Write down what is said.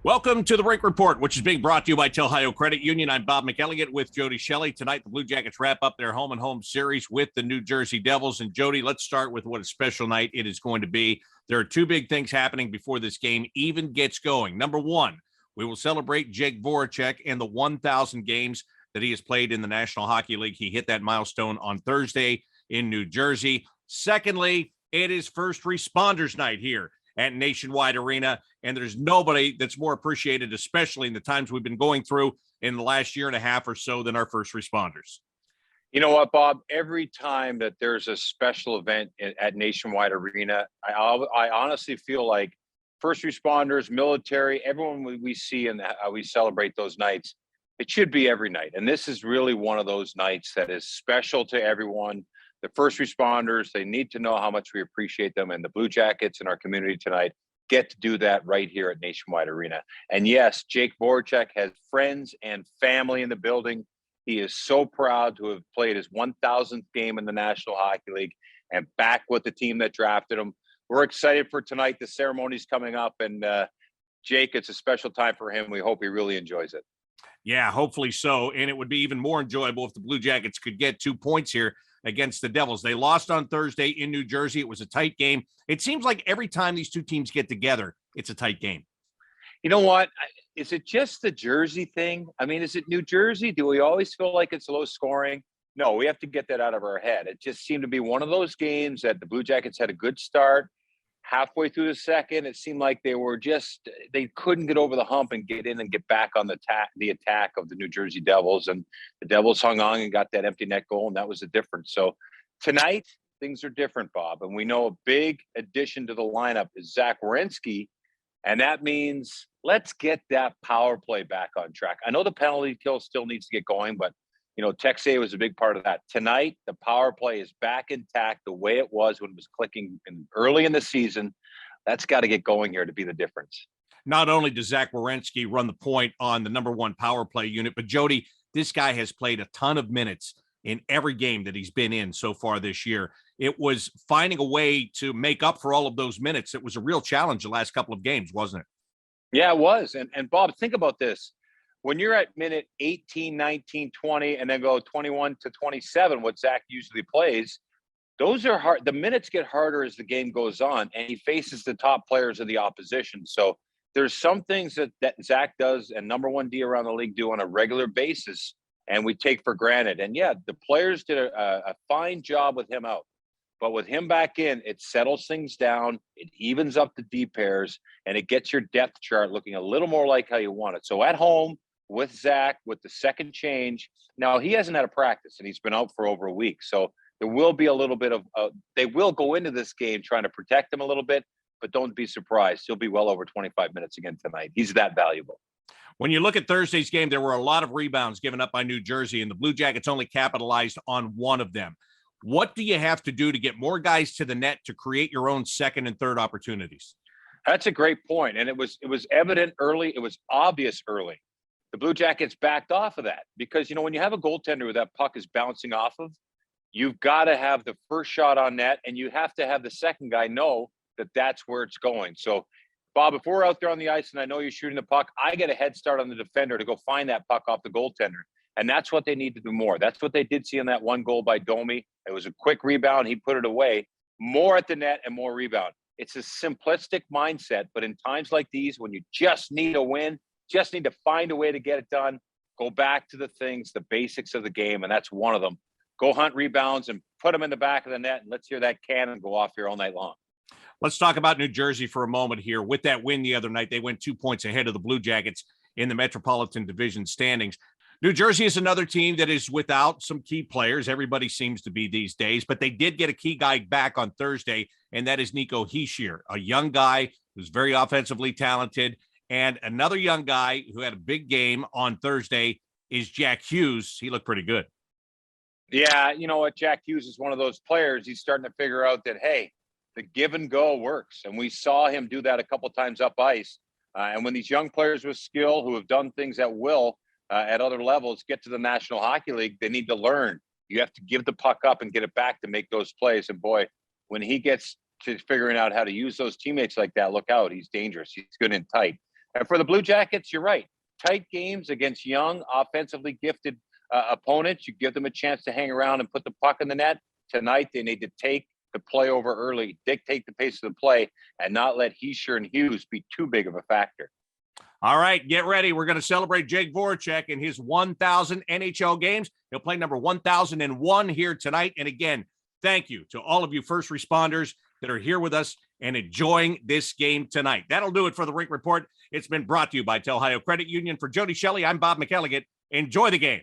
Welcome to the Rink Report, which is being brought to you by Ohio Credit Union. I'm Bob McElligott with Jody Shelley. Tonight, the Blue Jackets wrap up their home-and-home series with the New Jersey Devils. And Jody, let's start with what a special night it is going to be. There are two big things happening before this game even gets going. Number one, we will celebrate Jake Voracek and the 1,000 games that he has played in the National Hockey League. He hit that milestone on Thursday in New Jersey. Secondly, it is First Responders Night here at Nationwide Arena, and there's nobody that's more appreciated, especially in the times we've been going through in the last year and a half or so, than our first responders. You know what, Bob? Every time that there's a special event at Nationwide Arena, I honestly feel like first responders, military, everyone we see and we celebrate those nights, it should be every night. And this is really one of those nights that is special to everyone. The first responders, they need to know how much we appreciate them. And the Blue Jackets in our community tonight get to do that right here at Nationwide Arena. And yes, Jake Voracek has friends and family in the building. He is so proud to have played his 1,000th game in the National Hockey League and back with the team that drafted him. We're excited for tonight. The ceremony's coming up, and Jake, it's a special time for him. We hope he really enjoys it. Yeah, hopefully so. And it would be even more enjoyable if the Blue Jackets could get 2 points here against the Devils. They lost on Thursday in New Jersey. It was a tight game. It seems like every time these two teams get together, it's a tight game. You know what? Is it just the Jersey thing? I mean, is it New Jersey? Do we always feel like it's low scoring? No, we have to get that out of our head. It just seemed to be one of those games that the Blue Jackets had a good start. Halfway through the second, it seemed like they couldn't get over the hump and get in and get back on the attack of the New Jersey Devils. And the Devils hung on and got that empty net goal, and that was the difference. So tonight, things are different, Bob. And we know a big addition to the lineup is Zach Werenski. And that means let's get that power play back on track. I know the penalty kill still needs to get going, but Texas was a big part of that. Tonight, the power play is back intact the way it was when it was clicking early in the season. That's got to get going here to be the difference. Not only does Zach Werenski run the point on the number one power play unit, but Jody, this guy has played a ton of minutes in every game that he's been in so far this year. It was finding a way to make up for all of those minutes. It was a real challenge the last couple of games, wasn't it? Yeah, it was. And Bob, think about this. When you're at minute 18, 19, 20, and then go 21 to 27, what Zach usually plays, those are hard. The minutes get harder as the game goes on, and he faces the top players of the opposition. So there's some things that Zach does and number one D around the league do on a regular basis, and we take for granted. And yeah, the players did a fine job with him out. But with him back in, it settles things down, it evens up the D pairs, and it gets your depth chart looking a little more like how you want it. So at home, with Zach, with the second change. Now, he hasn't had a practice, and he's been out for over a week. So there will be a little bit of they will go into this game trying to protect him a little bit, but don't be surprised. He'll be well over 25 minutes again tonight. He's that valuable. When you look at Thursday's game, there were a lot of rebounds given up by New Jersey, and the Blue Jackets only capitalized on one of them. What do you have to do to get more guys to the net to create your own second and third opportunities? That's a great point. And it was evident early. It was obvious early. The Blue Jackets backed off of that because, when you have a goaltender where that puck is bouncing off of, you've got to have the first shot on net, and you have to have the second guy know that that's where it's going. So, Bob, if we're out there on the ice and I know you're shooting the puck, I get a head start on the defender to go find that puck off the goaltender. And that's what they need to do more. That's what they did see in that one goal by Domi. It was a quick rebound. He put it away. More at the net and more rebound. It's a simplistic mindset, but in times like these, when you just need a win, just need to find a way to get it done, go back to the things, the basics of the game, and that's one of them. Go hunt rebounds and put them in the back of the net, and let's hear that cannon go off here all night long. Let's talk about New Jersey for a moment here. With that win the other night, they went 2 points ahead of the Blue Jackets in the Metropolitan Division standings. New Jersey is another team that is without some key players. Everybody seems to be these days, but they did get a key guy back on Thursday, and that is Nico Hischier, a young guy who's very offensively talented. And another young guy who had a big game on Thursday is Jack Hughes. He looked pretty good. Yeah, you know what? Jack Hughes is one of those players. He's starting to figure out that, hey, the give and go works. And we saw him do that a couple times up ice. And when these young players with skill who have done things at will at other levels get to the National Hockey League, they need to learn. You have to give the puck up and get it back to make those plays. And boy, when he gets to figuring out how to use those teammates like that, look out. He's dangerous. He's good and tight. And for the Blue Jackets, you're right. Tight games against young, offensively gifted opponents. You give them a chance to hang around and put the puck in the net. Tonight, they need to take the play over early, dictate the pace of the play, and not let Heischer and Hughes be too big of a factor. All right, get ready. We're going to celebrate Jake Voracek in his 1,000 NHL games. He'll play number 1,001 here tonight. And again, thank you to all of you first responders that are here with us and enjoying this game tonight. That'll do it for the Rink Report. It's been brought to you by Ohio Credit Union. For Jody Shelley, I'm Bob McElligott. Enjoy the game.